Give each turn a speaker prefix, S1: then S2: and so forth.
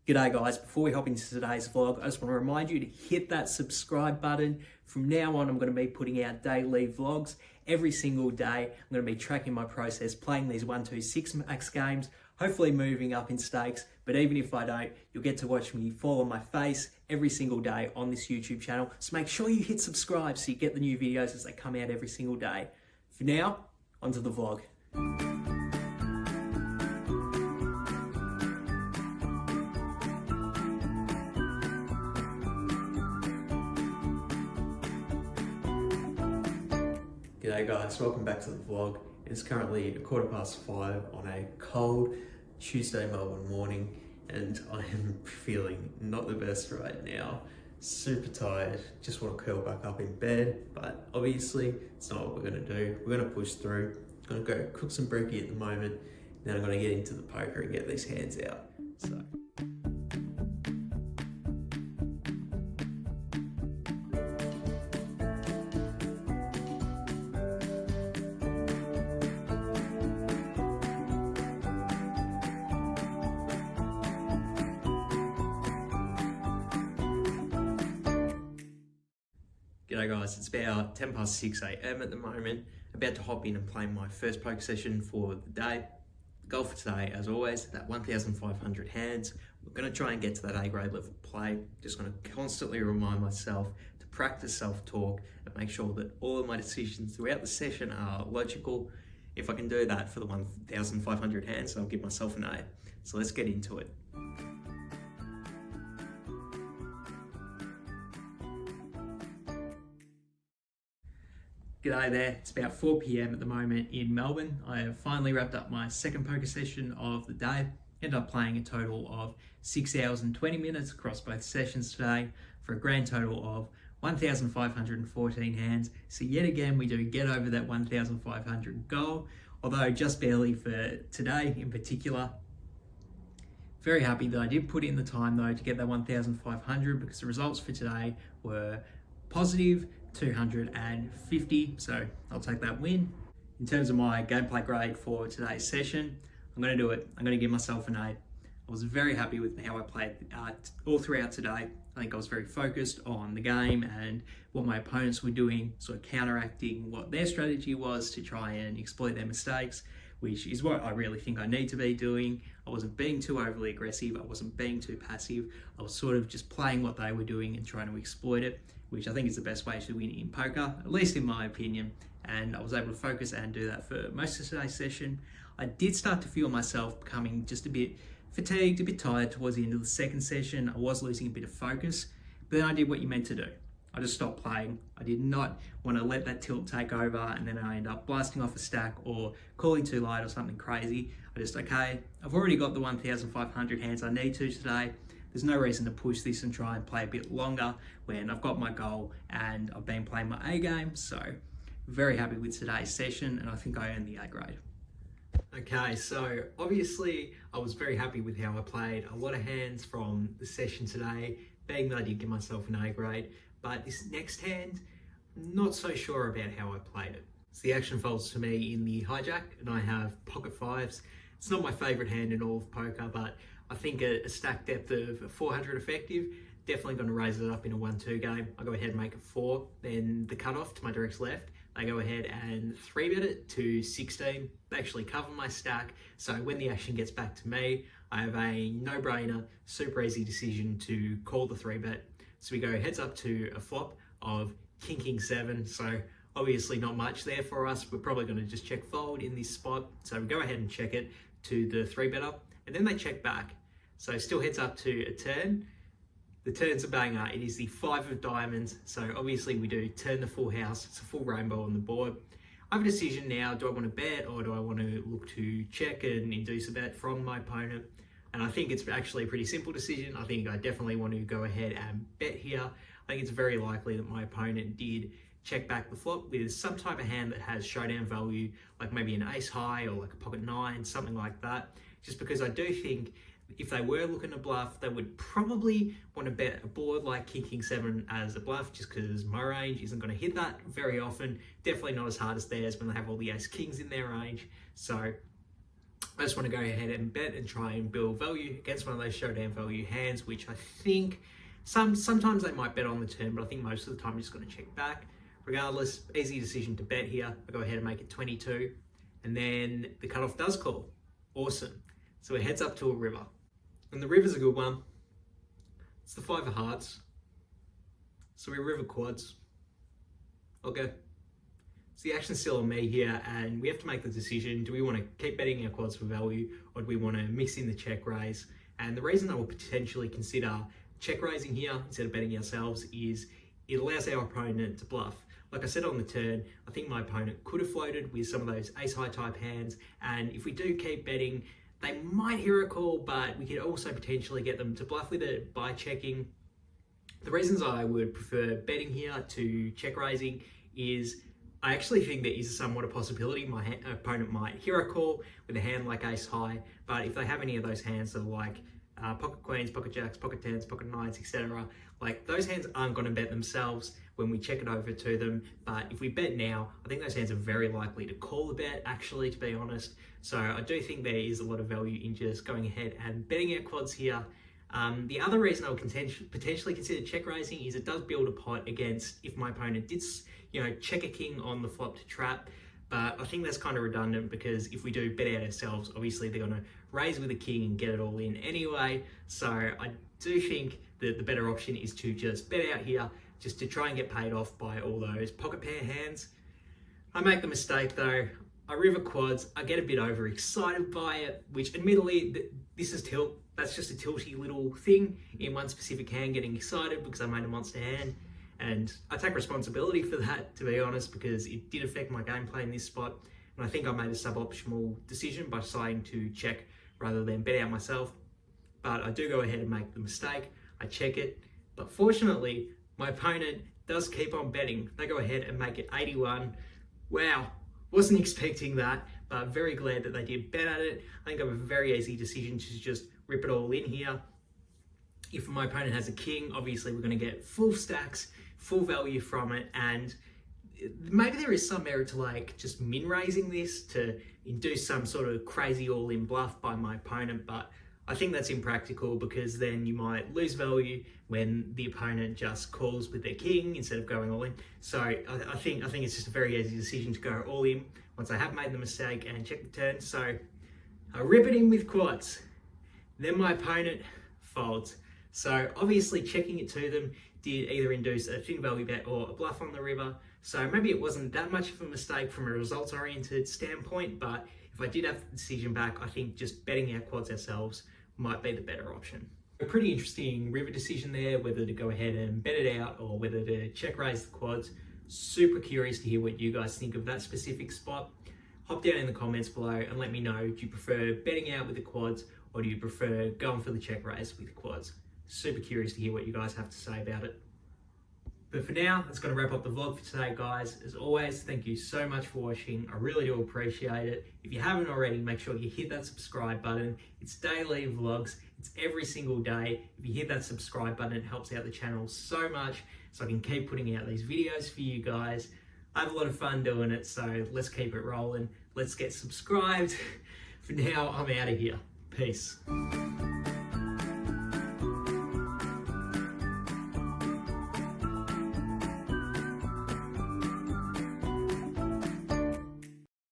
S1: G'day guys, before we hop into today's vlog, I just want to remind you to hit that subscribe button. From now on, I'm going to be putting out daily vlogs every single day. I'm going to be tracking my process, playing these 1-2-6 max games, hopefully moving up in stakes. But even if I don't, you'll get to watch me fall on my face every single day on this YouTube channel. So make sure you hit subscribe so you get the new videos as they come out every single day. For now, onto the vlog. G'day guys, welcome back to the vlog. It's currently 5:15 on a cold Tuesday Melbourne morning and I am feeling not the best right now. Super tired, just want to curl back up in bed, but obviously it's not what we're going to do. We're going to push through. I'm going to go cook some brekkie at the moment, then I'm going to get into the poker and get these hands out. So. G'day guys, it's about 6 a.m. at the moment. About to hop in and play my first poker session for the day. The goal for today, as always, that 1,500 hands. We're going to try and get to that A-grade level play. Just going to constantly remind myself to practice self-talk and make sure that all of my decisions throughout the session are logical. If I can do that for the 1,500 hands, I'll give myself an A. So let's get into it. G'day there, it's about 4 p.m. at the moment in Melbourne. I have finally wrapped up my second poker session of the day. Ended up playing a total of 6 hours and 20 minutes across both sessions today for a grand total of 1,514 hands. So yet again, we do get over that 1,500 goal, although just barely for today in particular. Very happy that I did put in the time though to get that 1,500 because the results for today were positive 250, so I'll take that win. In terms of my gameplay grade for today's session, I'm going to do it. I'm going to give myself an A. I was very happy with how I played all throughout today. I think I was very focused on the game and what my opponents were doing, sort of counteracting what their strategy was to try and exploit their mistakes, which is what I really think I need to be doing. I wasn't being too overly aggressive. I wasn't being too passive. I was sort of just playing what they were doing and trying to exploit it, which I think is the best way to win in poker, at least in my opinion. And I was able to focus and do that for most of today's session. I did start to feel myself becoming just a bit fatigued, a bit tired towards the end of the second session. I was losing a bit of focus, but then I did what you meant to do. I just stopped playing. I did not want to let that tilt take over and then I end up blasting off a stack or calling too light or something crazy. I just, okay, I've already got the 1,500 hands I need to today. There's no reason to push this and try and play a bit longer when I've got my goal and I've been playing my A game. So very happy with today's session and I think I earned the A grade. Okay, so obviously I was very happy with how I played a lot of hands from the session today, being that I did give myself an A grade. But this next hand, not so sure about how I played it. So the action folds to me in the hijack and I have pocket fives. It's not my favorite hand in all of poker, but I think a stack depth of 400 effective, definitely going to raise it up in a 1-2 game. I go ahead and make it 4, then the cutoff to my direct left, I go ahead and 3-bet it to 16. They actually cover my stack, so when the action gets back to me, I have a no-brainer, super easy decision to call the 3-bet. So we go heads up to a flop of King 7, so obviously not much there for us. We're probably going to just check fold in this spot, so we go ahead and check it to the 3-better, and then they check back. So still heads up to a turn. The turn's a banger. It is the 5 of diamonds. So obviously we do turn the full house. It's a full rainbow on the board. I have a decision now. Do I want to bet or do I want to look to check and induce a bet from my opponent? And I think it's actually a pretty simple decision. I think I definitely want to go ahead and bet here. I think it's very likely that my opponent did check back the flop with some type of hand that has showdown value, like maybe an ace high or like a pocket 9, something like that. Just because I do think if they were looking to bluff, they would probably want to bet a board like King 7 as a bluff, just because my range isn't going to hit that very often. Definitely not as hard as theirs when they have all the ace kings in their range. So I just want to go ahead and bet and try and build value against one of those showdown value hands, which I think sometimes they might bet on the turn, but I think most of the time I'm just going to check back. Regardless, easy decision to bet here. I go ahead and make it 22, and then the cutoff does call. Awesome. So it heads up to a river, and the river's a good one. It's the 5 of hearts. So we river quads. Okay. So the action's still on me here, and we have to make the decision. Do we want to keep betting our quads for value, or do we want to mix in the check raise? And the reason I will potentially consider check raising here instead of betting ourselves is it allows our opponent to bluff. Like I said on the turn, I think my opponent could have floated with some of those ace-high type hands, and if we do keep betting, they might hear a call, but we could also potentially get them to bluff with it by checking. The reasons I would prefer betting here to check raising is I actually think there is somewhat a possibility my opponent might hear a call with a hand like ace-high, but if they have any of those hands that are like pocket queens, pocket jacks, pocket tens, pocket nines, etc., like those hands aren't going to bet themselves when we check it over to them. But if we bet now, I think those hands are very likely to call the bet, actually, to be honest. So I do think there is a lot of value in just going ahead and betting our quads here. The other reason I would potentially consider check raising is it does build a pot against if my opponent did, check a king on the flop to trap. But I think that's kind of redundant because if we do bet out ourselves, obviously they're going to raise with a king and get it all in anyway. So I do think that the better option is to just bet out here, just to try and get paid off by all those pocket pair hands. I make the mistake though. I river quads, I get a bit overexcited by it, which admittedly, this is tilt. That's just a tilty little thing in one specific hand, getting excited because I made a monster hand. And I take responsibility for that, to be honest, because it did affect my gameplay in this spot. And I think I made a suboptimal decision by deciding to check rather than bet out myself. But I do go ahead and make the mistake. I check it. But fortunately, my opponent does keep on betting. They go ahead and make it 81. Wow, wasn't expecting that, but very glad that they did bet at it. I think I have a very easy decision to just rip it all in here. If my opponent has a king, obviously we're going to get full stacks, full value from it, and maybe there is some merit to like just min raising this to induce some sort of crazy all-in bluff by my opponent, but I think that's impractical because then you might lose value when the opponent just calls with their king instead of going all in. So I think it's just a very easy decision to go all in once I have made the mistake and check the turn. So I rip it in with quads. Then my opponent folds. So obviously checking it to them did either induce a thin value bet or a bluff on the river. So maybe it wasn't that much of a mistake from a results-oriented standpoint, but if I did have the decision back, I think just betting our quads ourselves might be the better option. A pretty interesting river decision there, whether to go ahead and bet it out or whether to check raise the quads. Super curious to hear what you guys think of that specific spot. Hop down in the comments below and let me know, do you prefer betting out with the quads or do you prefer going for the check raise with the quads? Super curious to hear what you guys have to say about it. But for now, that's going to wrap up the vlog for today, guys. As always, thank you so much for watching. I really do appreciate it. If you haven't already, make sure you hit that subscribe button. It's daily vlogs. It's every single day. If you hit that subscribe button, it helps out the channel so much so I can keep putting out these videos for you guys. I have a lot of fun doing it, so let's keep it rolling. Let's get subscribed. For now, I'm out of here. Peace.